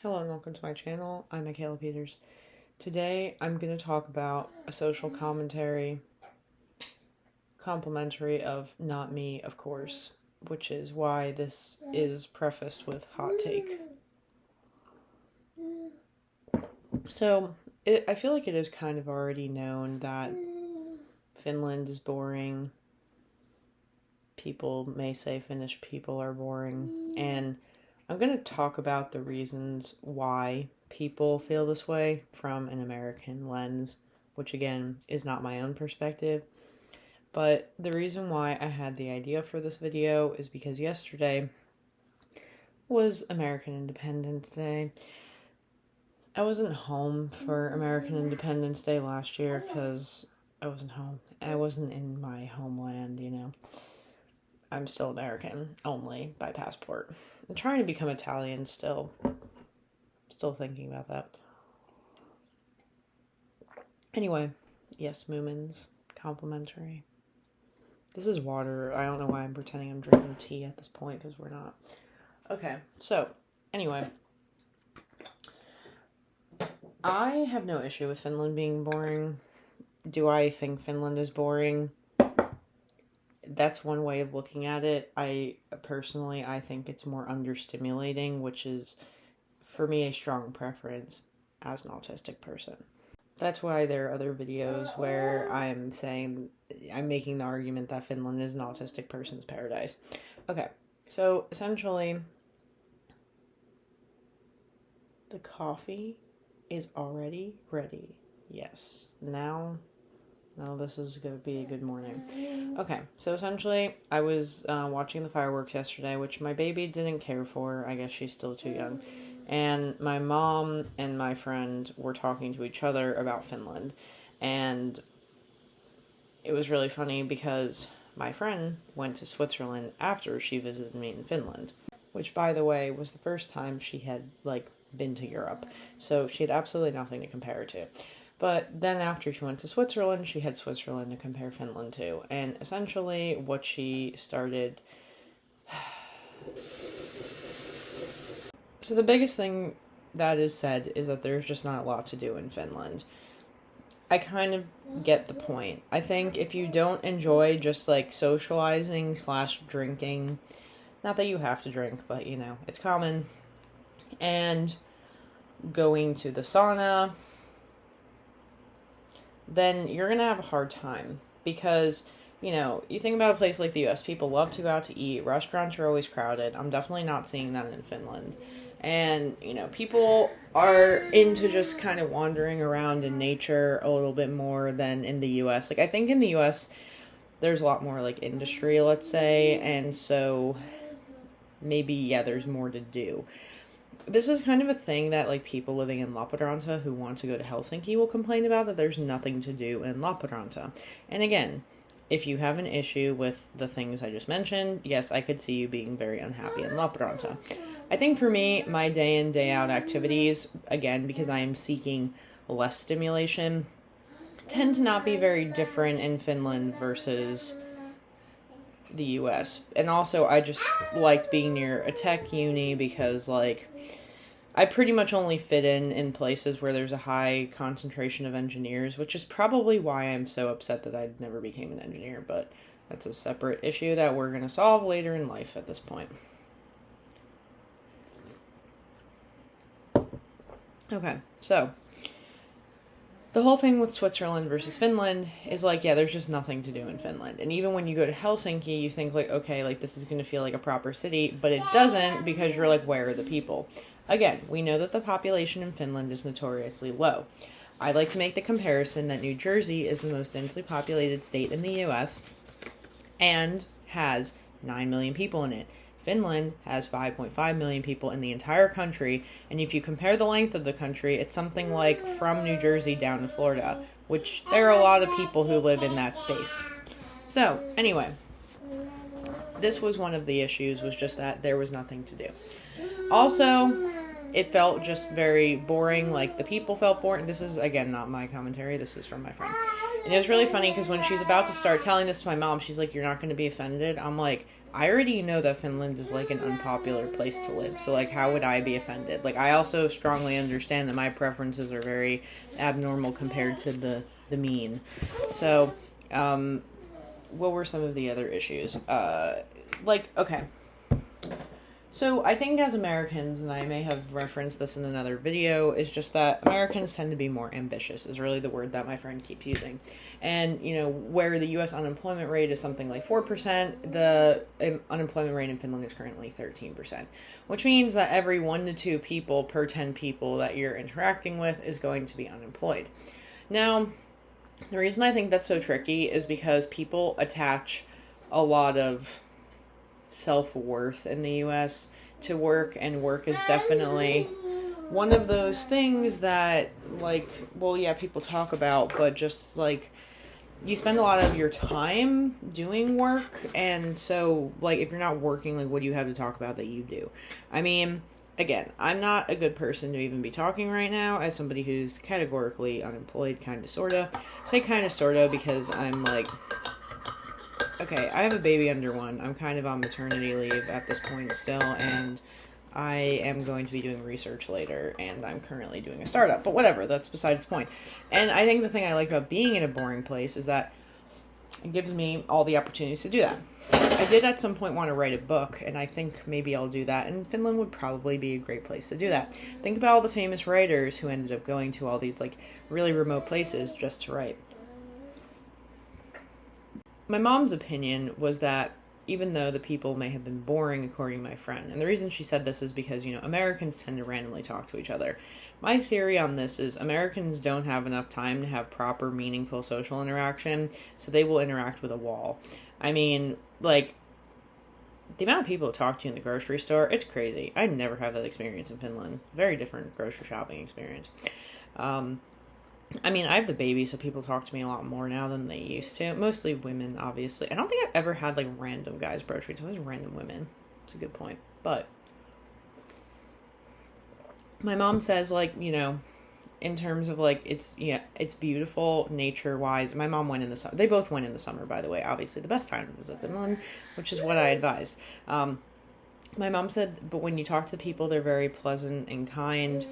Hello and welcome to my channel. I'm Michaela Peters. Today I'm going to talk about a social commentary, complimentary of not me, of course, which is why this is prefaced with hot take. So, I feel like it is kind of already known that Finland is boring. People may say Finnish people are boring, and I'm going to talk about the reasons why people feel this way from an American lens, which again is not my own perspective. But the reason why I had the idea for this video is because yesterday was American Independence Day. I wasn't home for American Independence Day last year because I wasn't home. I wasn't in my homeland, you know. I'm still American, only by passport. I'm trying to become Italian still. Still thinking about that. Anyway, yes, Moomins, complimentary. This is water. I don't know why I'm pretending I'm drinking tea at this point, because we're not. Okay, so, anyway. I have no issue with Finland being boring. Do I think Finland is boring? That's one way of looking at it. I think it's more understimulating, which is, for me, a strong preference as an autistic person. That's why there are other videos where I'm making the argument that Finland is an autistic person's paradise. Okay, so essentially, the coffee is already ready. Yes, now this is going to be a good morning. Okay, so essentially, I was watching the fireworks yesterday, which my baby didn't care for. I guess she's still too young. And my mom and my friend were talking to each other about Finland. And it was really funny because my friend went to Switzerland after she visited me in Finland. Which, by the way, was the first time she had, been to Europe. So she had absolutely nothing to compare it to. But then after she went to Switzerland, she had Switzerland to compare Finland to. And essentially what she started... So the biggest thing that is said is that there's just not a lot to do in Finland. I kind of get the point. I think if you don't enjoy just, socializing / drinking, not that you have to drink, but, it's common, and going to the sauna, then you're going to have a hard time because, you think about a place like the US, people love to go out to eat, restaurants are always crowded. I'm definitely not seeing that in Finland. And, people are into just kind of wandering around in nature a little bit more than in the US. I think in the US, there's a lot more, industry, let's say, and so maybe, there's more to do. This is kind of a thing that, people living in Lappeenranta who want to go to Helsinki will complain about, that there's nothing to do in Lappeenranta. And again, if you have an issue with the things I just mentioned, yes, I could see you being very unhappy in Lappeenranta. I think for me, my day in, day out activities, again, because I am seeking less stimulation, tend to not be very different in Finland versus the US. And also, I just liked being near a tech uni because, I pretty much only fit in places where there's a high concentration of engineers, which is probably why I'm so upset that I never became an engineer, but that's a separate issue that we're going to solve later in life at this point. Okay, so the whole thing with Switzerland versus Finland is there's just nothing to do in Finland. And even when you go to Helsinki, you think okay, this is going to feel like a proper city, but it doesn't because you're where are the people? Again, we know that the population in Finland is notoriously low. I like to make the comparison that New Jersey is the most densely populated state in the US and has 9 million people in it. Finland has 5.5 million people in the entire country, and if you compare the length of the country, it's something from New Jersey down to Florida, which there are a lot of people who live in that space. So, anyway, this was one of the issues, was just that there was nothing to do. Also, it felt just very boring, the people felt boring. This is, again, not my commentary, this is from my friend. And it was really funny because when she's about to start telling this to my mom, she's like, "You're not going to be offended?" I'm like, I already know that Finland is like an unpopular place to live. So like, how would I be offended? Like, I also strongly understand that my preferences are very abnormal compared to the mean. So, what were some of the other issues? Okay. So I think as Americans, and I may have referenced this in another video, is just that Americans tend to be more ambitious, is really the word that my friend keeps using. And, where the U.S. unemployment rate is something like 4%, the unemployment rate in Finland is currently 13%, which means that every 1 to 2 people per 10 people that you're interacting with is going to be unemployed. Now, the reason I think that's so tricky is because people attach a lot of self-worth in the U.S. to work, and work is definitely one of those things that, people talk about, but just, you spend a lot of your time doing work, and so, if you're not working, what do you have to talk about that you do? I mean, again, I'm not a good person to even be talking right now as somebody who's categorically unemployed, kind of, sort of. I say kind of, sort of, because I'm, okay, I have a baby under 1. I'm kind of on maternity leave at this point still, and I am going to be doing research later, and I'm currently doing a startup. But whatever, that's besides the point. And I think the thing I like about being in a boring place is that it gives me all the opportunities to do that. I did at some point want to write a book, and I think maybe I'll do that, and Finland would probably be a great place to do that. Think about all the famous writers who ended up going to all these, really remote places just to write. My mom's opinion was that even though the people may have been boring, according to my friend, and the reason she said this is because, Americans tend to randomly talk to each other. My theory on this is Americans don't have enough time to have proper, meaningful social interaction, so they will interact with a wall. I mean, the amount of people who talk to you in the grocery store, it's crazy. I never have that experience in Finland. Very different grocery shopping experience. I mean, I have the baby, so people talk to me a lot more now than they used to. Mostly women, obviously. I don't think I've ever had, random guys approach me. It's always random women. It's a good point. But my mom says, in terms of, it's beautiful nature-wise. My mom went in the summer. They both went in the summer, by the way. Obviously, the best time to visit Finland, which is what I advise. My mom said, but when you talk to people, they're very pleasant and kind.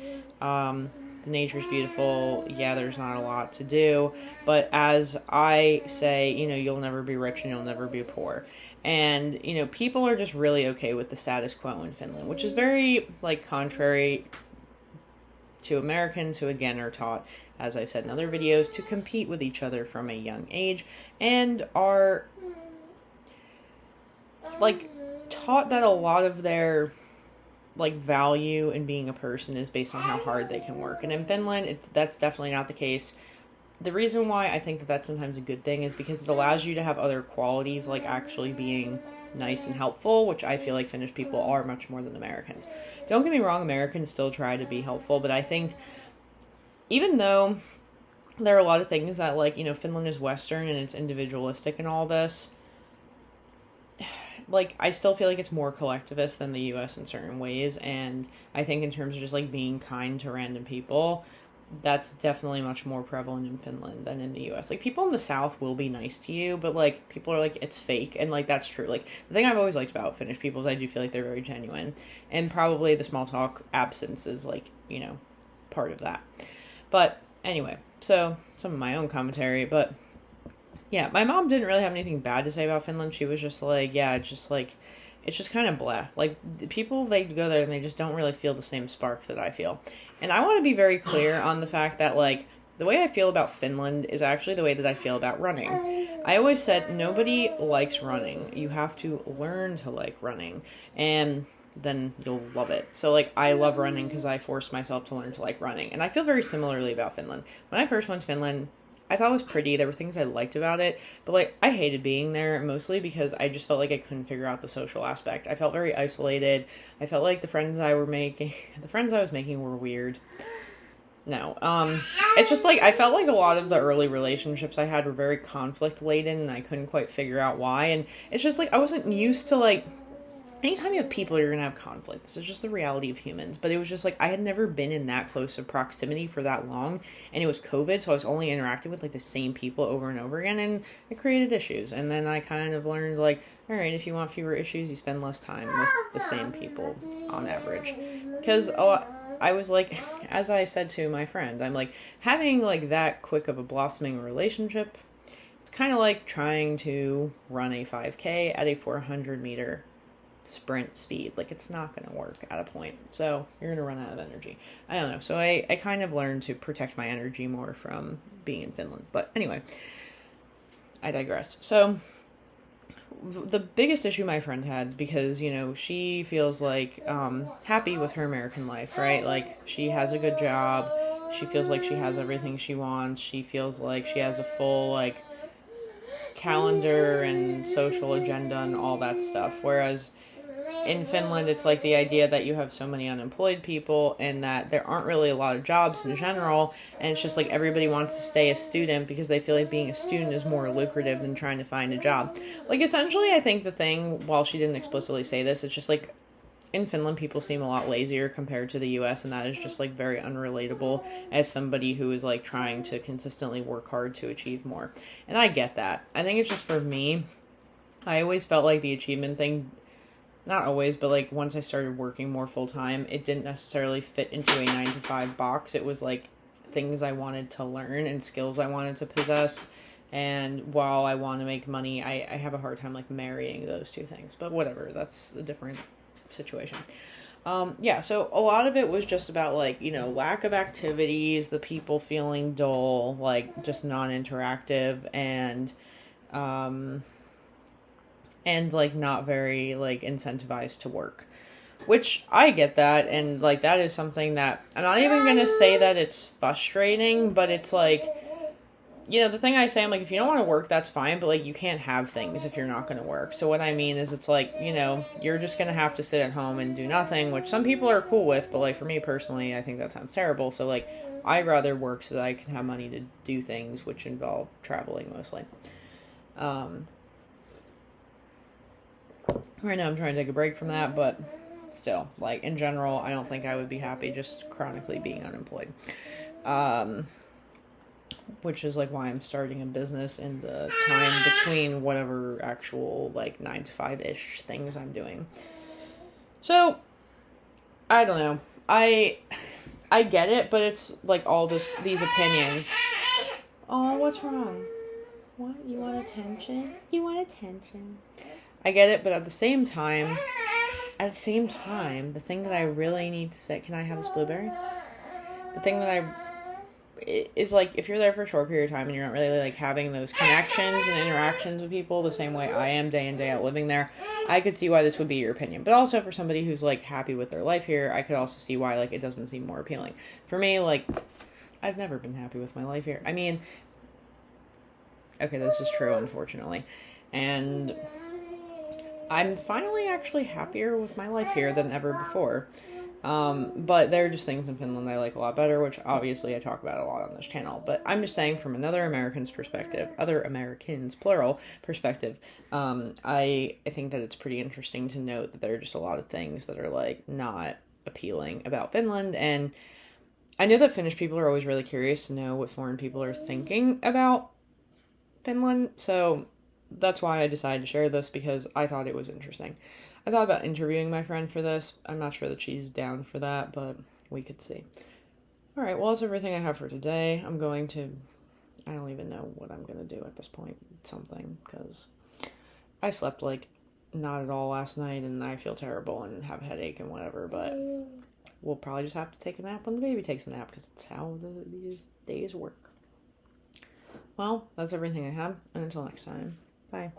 The nature's beautiful. Yeah, there's not a lot to do. But as I say, you'll never be rich and you'll never be poor. And, people are just really okay with the status quo in Finland, which is very, contrary to Americans who, again, are taught, as I've said in other videos, to compete with each other from a young age and are, taught that a lot of their value in being a person is based on how hard they can work. And in Finland, that's definitely not the case. The reason why I think that that's sometimes a good thing is because it allows you to have other qualities, like actually being nice and helpful, which I feel like Finnish people are much more than Americans. Don't get me wrong, Americans still try to be helpful, but I think even though there are a lot of things that, Finland is Western and it's individualistic and all this, I still feel like it's more collectivist than the U.S. in certain ways, and I think in terms of just, being kind to random people, that's definitely much more prevalent in Finland than in the U.S. People in the South will be nice to you, but, people are it's fake, and, that's true. The thing I've always liked about Finnish people is I do feel like they're very genuine, and probably the small talk absence is, part of that. But, anyway, so, some of my own commentary, but yeah, my mom didn't really have anything bad to say about Finland. She was just it's just kind of blah. People, they go there and they just don't really feel the same spark that I feel. And I want to be very clear on the fact that, the way I feel about Finland is actually the way that I feel about running. I always said nobody likes running. You have to learn to like running, and then you'll love it. So, I love running because I forced myself to learn to like running. And I feel very similarly about Finland. When I first went to Finland, I thought it was pretty. There were things I liked about it, but I hated being there mostly because I just felt like I couldn't figure out the social aspect. I felt very isolated. I felt like the friends I was making were weird. No, it's just I felt like a lot of the early relationships I had were very conflict laden and I couldn't quite figure out why. And it's just I wasn't used to anytime you have people, you're gonna have conflict. This is just the reality of humans. But it was just like I had never been in that close of proximity for that long, and it was COVID, so I was only interacting with like the same people over and over again, and it created issues. And then I kind of learned like, all right, if you want fewer issues, you spend less time with the same people on average. Because I was like, as I said to my friend, I'm like having like that quick of a blossoming relationship. It's kind of like trying to run a 5K at a 400-meter sprint speed. Like, it's not going to work at a point. So you're going to run out of energy. I don't know. So I kind of learned to protect my energy more from being in Finland. But anyway, I digress. So the biggest issue my friend had, because, you know, she feels like happy with her American life, right? Like, she has a good job. She feels like she has everything she wants. She feels like she has a full, like, calendar and social agenda and all that stuff. Whereas in Finland, it's like the idea that you have so many unemployed people and that there aren't really a lot of jobs in general. And it's just like everybody wants to stay a student because they feel like being a student is more lucrative than trying to find a job. Like, essentially, I think the thing, while she didn't explicitly say this, it's just like in Finland, people seem a lot lazier compared to the US, and that is just like very unrelatable as somebody who is like trying to consistently work hard to achieve more. And I get that. I think it's just for me, I always felt like the achievement thing, not always, but like once I started working more full time, it didn't necessarily fit into a 9-to-5 box. It was like things I wanted to learn and skills I wanted to possess. And while I want to make money, I have a hard time like marrying those two things. But whatever, that's a different situation. So a lot of it was just about like, you know, lack of activities, the people feeling dull, like just non-interactive, and like not very like incentivized to work, which I get that. And like, that is something that I'm not even going to say that it's frustrating, but it's like, you know, the thing I say, I'm like, if you don't want to work, that's fine, but like, you can't have things if you're not going to work. So what I mean is, it's like, you know, you're just going to have to sit at home and do nothing, which some people are cool with, but like for me personally, I think that sounds terrible. So like, I'd rather work so that I can have money to do things which involve traveling mostly. Right now I'm trying to take a break from that, but still, like, in general, I don't think I would be happy just chronically being unemployed. Which is like why I'm starting a business in the time between whatever actual like 9-to-5-ish things I'm doing. So I don't know. I get it, but it's like all these opinions. Oh, what's wrong? What? You want attention? You want attention? I get it, but at the same time, the thing that I really need to say, can I have this blueberry? The thing that is like, if you're there for a short period of time and you're not really like having those connections and interactions with people the same way I am day in, day out living there, I could see why this would be your opinion. But also for somebody who's like happy with their life here, I could also see why like it doesn't seem more appealing. For me, like, I've never been happy with my life here. I mean, okay, this is true, unfortunately. And I'm finally actually happier with my life here than ever before. But there are just things in Finland I like a lot better, which obviously I talk about a lot on this channel. But I'm just saying, from other Americans' plural, perspective, I think that it's pretty interesting to note that there are just a lot of things that are like not appealing about Finland. And I know that Finnish people are always really curious to know what foreign people are thinking about Finland. So that's why I decided to share this, because I thought it was interesting. I thought about interviewing my friend for this. I'm not sure that she's down for that, but we could see. All right, well, that's everything I have for today. I don't even know what I'm going to do at this point. Something, because I slept like not at all last night, and I feel terrible and have a headache and whatever, but we'll probably just have to take a nap when the baby takes a nap, because it's how these days work. Well, that's everything I have, and until next time, bye.